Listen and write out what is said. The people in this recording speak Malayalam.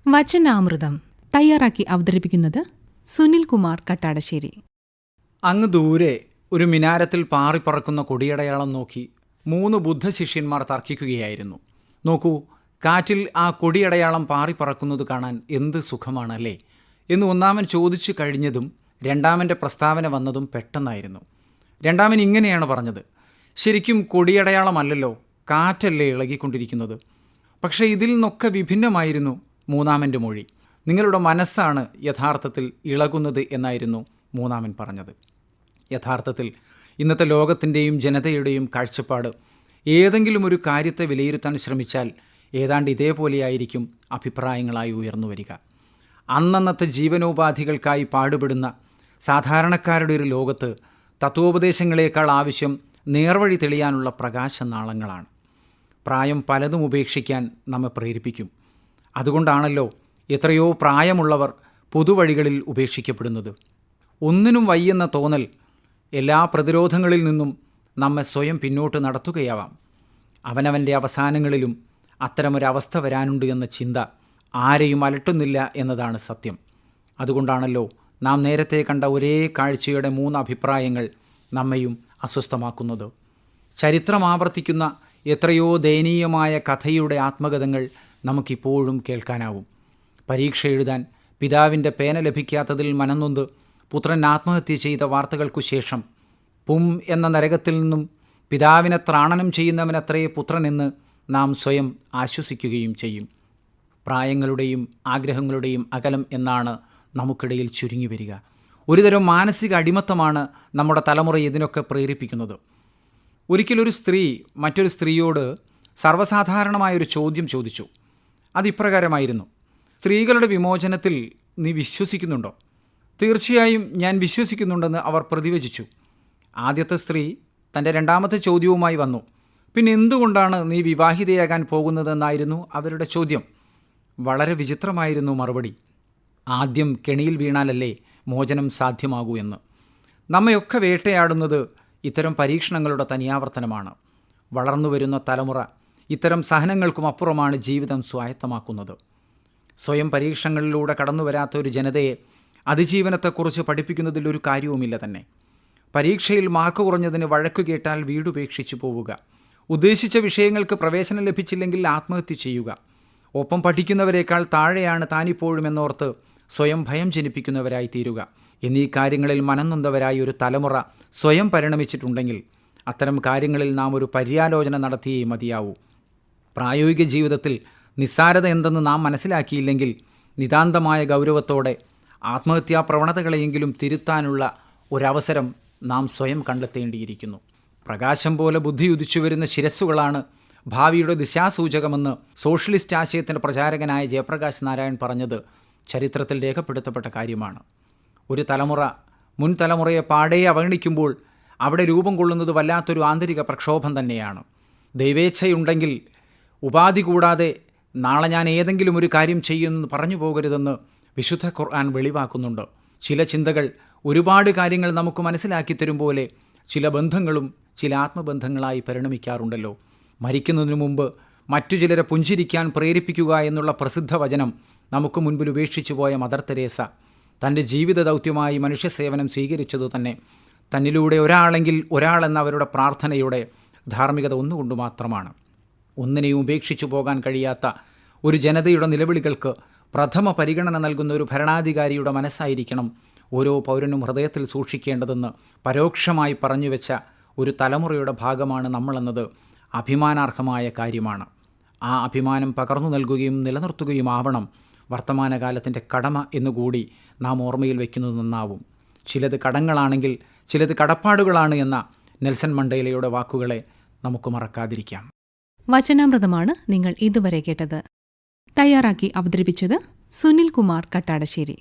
വചനാമൃതം തയ്യാറാക്കി അവതരിപ്പിക്കുന്നത് സുനിൽ കുമാർ കട്ടാടശ്ശേരി. അങ്ങ് ദൂരെ ഒരു മിനാരത്തിൽ പാറിപ്പറക്കുന്ന കൊടിയടയാളം നോക്കി 3 ബുദ്ധശിഷ്യന്മാർ തർക്കിക്കുകയായിരുന്നു. നോക്കൂ, കാറ്റിൽ ആ കൊടിയടയാളം പാറിപ്പറക്കുന്നത് കാണാൻ എന്ത് സുഖമാണല്ലേ എന്ന് ഒന്നാമൻ ചോദിച്ചു കഴിഞ്ഞതും രണ്ടാമൻ്റെ പ്രസ്താവന വന്നതും പെട്ടെന്നായിരുന്നു. രണ്ടാമൻ ഇങ്ങനെയാണ് പറഞ്ഞത്: ശരിക്കും കൊടിയടയാളമല്ലല്ലോ, കാറ്റല്ലേ ഇളകിക്കൊണ്ടിരിക്കുന്നത്. പക്ഷേ ഇതിൽ നിന്നൊക്കെ വിഭിന്നമായിരുന്നു മൂന്നാമൻ്റെ മൊഴി. നിങ്ങളുടെ മനസ്സാണ് യഥാർത്ഥത്തിൽ ഇളകുന്നത് എന്നായിരുന്നു മൂന്നാമൻ പറഞ്ഞത്. യഥാർത്ഥത്തിൽ ഇന്നത്തെ ലോകത്തിൻ്റെയും ജനതയുടെയും കാഴ്ചപ്പാട് ഏതെങ്കിലും ഒരു കാര്യത്തെ വിലയിരുത്താൻ ശ്രമിച്ചാൽ ഏതാണ്ട് ഇതേപോലെയായിരിക്കും അഭിപ്രായങ്ങളായി ഉയർന്നു വരിക. അന്നന്നത്തെ ജീവനോപാധികൾക്കായി പാടുപെടുന്ന സാധാരണക്കാരുടെ ഒരു ലോകത്ത് തത്വോപദേശങ്ങളേക്കാൾ ആവശ്യം നേർവഴി തെളിയാനുള്ള പ്രകാശനാളങ്ങളാണ്. പ്രായം പലതും ഉപേക്ഷിക്കാൻ നമ്മെ പ്രേരിപ്പിക്കും. അതുകൊണ്ടാണല്ലോ എത്രയോ പ്രായമുള്ളവർ പൊതുവഴികളിൽ ഉപേക്ഷിക്കപ്പെടുന്നത്. ഒന്നിനും വയ്യെന്ന തോന്നൽ എല്ലാ പ്രതിരോധങ്ങളിൽ നിന്നും നമ്മെ സ്വയം പിന്നോട്ട് നടത്തുകയാവാം. അവനവൻ്റെ അവസാനങ്ങളിലും അത്തരമൊരവസ്ഥ വരാനുണ്ട് എന്ന ചിന്ത ആരെയും അലട്ടുന്നില്ല എന്നതാണ് സത്യം. അതുകൊണ്ടാണല്ലോ നാം നേരത്തെ കണ്ട ഒരേ കാഴ്ചയുടെ 3 അഭിപ്രായങ്ങൾ നമ്മെയും അസ്വസ്ഥമാക്കുന്നത്. ചരിത്രം ആവർത്തിക്കുന്ന എത്രയോ ദയനീയമായ കഥയുടെ ആത്മകഥകൾ നമുക്കിപ്പോഴും കേൾക്കാനാവും. പരീക്ഷ എഴുതാൻ പിതാവിൻ്റെ പേന ലഭിക്കാത്തതിൽ മനംനൊന്ത് പുത്രൻ ആത്മഹത്യ ചെയ്ത വാർത്തകൾക്കു ശേഷം പും എന്ന നരകത്തിൽ നിന്നും പിതാവിനെ ത്രാണനം ചെയ്യുന്നവനത്രേ പുത്രനെന്ന് നാം സ്വയം ആശ്വസിക്കുകയും ചെയ്യും. പ്രായങ്ങളുടെയും ആഗ്രഹങ്ങളുടെയും അകലം എന്നാണ് നമുക്കിടയിൽ ചുരുങ്ങി വരിക. ഒരുതരം മാനസിക അടിമത്തമാണ് നമ്മുടെ തലമുറ ഇതിനൊക്കെ പ്രേരിപ്പിക്കുന്നത്. ഒരിക്കലൊരു സ്ത്രീ മറ്റൊരു സ്ത്രീയോട് സർവ്വസാധാരണമായൊരു ചോദ്യം ചോദിച്ചു. അതിപ്രകാരമായിരുന്നു: സ്ത്രീകളുടെ വിമോചനത്തിൽ നീ വിശ്വസിക്കുന്നുണ്ടോ? തീർച്ചയായും ഞാൻ വിശ്വസിക്കുന്നുണ്ടെന്ന് അവർ പ്രതിവചിച്ചു. ആദ്യത്തെ സ്ത്രീ തൻ്റെ രണ്ടാമത്തെ ചോദ്യവുമായി വന്നു. പിന്നെ എന്തുകൊണ്ടാണ് നീ വിവാഹിതയാകാൻ പോകുന്നതെന്നായിരുന്നു അവരുടെ ചോദ്യം. വളരെ വിചിത്രമായിരുന്നു മറുപടി. ആദ്യം കെണിയിൽ വീണാലല്ലേ മോചനം സാധ്യമാകൂ എന്ന്. നമ്മയൊക്കെ വേട്ടയാടുന്നത് ഇത്തരം പരീക്ഷണങ്ങളുടെ തനിയാവർത്തനമാണ്. വളർന്നു വരുന്ന തലമുറ ഇത്തരം സഹനങ്ങൾക്കും അപ്പുറമാണ് ജീവിതം സ്വായത്തമാക്കുന്നത്. സ്വയം പരീക്ഷണങ്ങളിലൂടെ കടന്നു വരാത്ത ഒരു ജനതയെ അതിജീവനത്തെക്കുറിച്ച് പഠിപ്പിക്കുന്നതിൽ ഒരു കാര്യവുമില്ല തന്നെ. പരീക്ഷയിൽ മാർക്ക് കുറഞ്ഞതിന് വഴക്കു കേട്ടാൽ വീടുപേക്ഷിച്ചു പോവുക, ഉദ്ദേശിച്ച വിഷയങ്ങൾക്ക് പ്രവേശനം ലഭിച്ചില്ലെങ്കിൽ ആത്മഹത്യ ചെയ്യുക, ഒപ്പം പഠിക്കുന്നവരെക്കാൾ താഴെയാണ് താനിപ്പോഴും എന്നോർത്ത് സ്വയം ഭയം ജനിപ്പിക്കുന്നവരായി തീരുക എന്നീ കാര്യങ്ങളിൽ മനംനൊന്തവരായി ഒരു തലമുറ സ്വയം പരിണമിച്ചിട്ടുണ്ടെങ്കിൽ അത്തരം കാര്യങ്ങളിൽ നാം ഒരു പര്യാലോചന നടത്തിയേ മതിയാവൂ. പ്രായോഗിക ജീവിതത്തിൽ നിസ്സാരത എന്തെന്ന് നാം മനസ്സിലാക്കിയില്ലെങ്കിൽ നിതാന്തമായ ഗൗരവത്തോടെ ആത്മഹത്യാ പ്രവണതകളെയെങ്കിലും തിരുത്താനുള്ള ഒരവസരം നാം സ്വയം കണ്ടെത്തേണ്ടിയിരിക്കുന്നു. പ്രകാശം പോലെ ബുദ്ധി ഉദിച്ചു വരുന്ന ശിരസ്സുകളാണ് ഭാവിയുടെ ദിശാസൂചകമെന്ന് സോഷ്യലിസ്റ്റ് ആശയത്തിൻ്റെ പ്രചാരകനായ ജയപ്രകാശ് നാരായൺ പറഞ്ഞത് ചരിത്രത്തിൽ രേഖപ്പെടുത്തപ്പെട്ട കാര്യമാണ്. ഒരു തലമുറ മുൻ തലമുറയെ പാടെ അവഗണിക്കുമ്പോൾ അവിടെ രൂപം കൊള്ളുന്നത് വല്ലാത്തൊരു ആന്തരിക പ്രക്ഷോഭം തന്നെയാണ്. ദൈവേച്ഛയുണ്ടെങ്കിൽ ഉപാധി കൂടാതെ നാളെ ഞാൻ ഏതെങ്കിലും ഒരു കാര്യം ചെയ്യുമെന്ന് പറഞ്ഞു പോകരുതെന്ന് വിശുദ്ധ ഖുർആൻ വെളിവാക്കുന്നുണ്ട്. ചില ചിന്തകൾ ഒരുപാട് കാര്യങ്ങൾ നമുക്ക് മനസ്സിലാക്കി തരും പോലെ ചില ബന്ധങ്ങളും ചില ആത്മബന്ധങ്ങളായി പരിണമിക്കാറുണ്ടല്ലോ. മരിക്കുന്നതിനു മുമ്പ് മറ്റു ചിലരെ പുഞ്ചിരിക്കാൻ പ്രേരിപ്പിക്കുക എന്നുള്ള പ്രസിദ്ധ വചനം നമുക്ക് മുൻപിൽ ഉപേക്ഷിച്ചു പോയ മദർ തെരേസ തൻ്റെ ജീവിത ദൗത്യമായി മനുഷ്യസേവനം സ്വീകരിച്ചതു തന്നെ തന്നിലൂടെ ഒരാളെങ്കിൽ ഒരാളെന്ന അവരുടെ പ്രാർത്ഥനയുടെ ധാർമ്മികത ഒന്നുകൊണ്ട് മാത്രമാണ്. ഒന്നിനെയും ഉപേക്ഷിച്ചു പോകാൻ കഴിയാത്ത ഒരു ജനതയുടെ നിലവിളികൾക്ക് പ്രഥമ പരിഗണന നൽകുന്ന ഒരു ഭരണാധികാരിയുടെ മനസ്സായിരിക്കണം ഓരോ പൗരനും ഹൃദയത്തിൽ സൂക്ഷിക്കേണ്ടതെന്ന് പരോക്ഷമായി പറഞ്ഞുവെച്ച ഒരു തലമുറയുടെ ഭാഗമാണ് നമ്മളെന്നത് അഭിമാനാർഹമായ കാര്യമാണ്. ആ അഭിമാനം പകർന്നു നൽകുകയും നിലനിർത്തുകയുമാവണം വർത്തമാനകാലത്തിൻ്റെ കടമ എന്നുകൂടി നാം ഓർമ്മയിൽ വയ്ക്കുന്നത് നന്നാവും. ചിലത് കടങ്ങളാണെങ്കിൽ ചിലത് കടപ്പാടുകളാണ് എന്ന നെൽസൺ മണ്ടേലയുടെ വാക്കുകളെ നമുക്ക് മറക്കാതിരിക്കാം. വചനാമൃതമാണ് നിങ്ങൾ ഇതുവരെ കേട്ടത്. തയ്യാറാക്കി അവതരിപ്പിച്ചത് സുനിൽ കുമാർ കട്ടാടശ്ശേരി.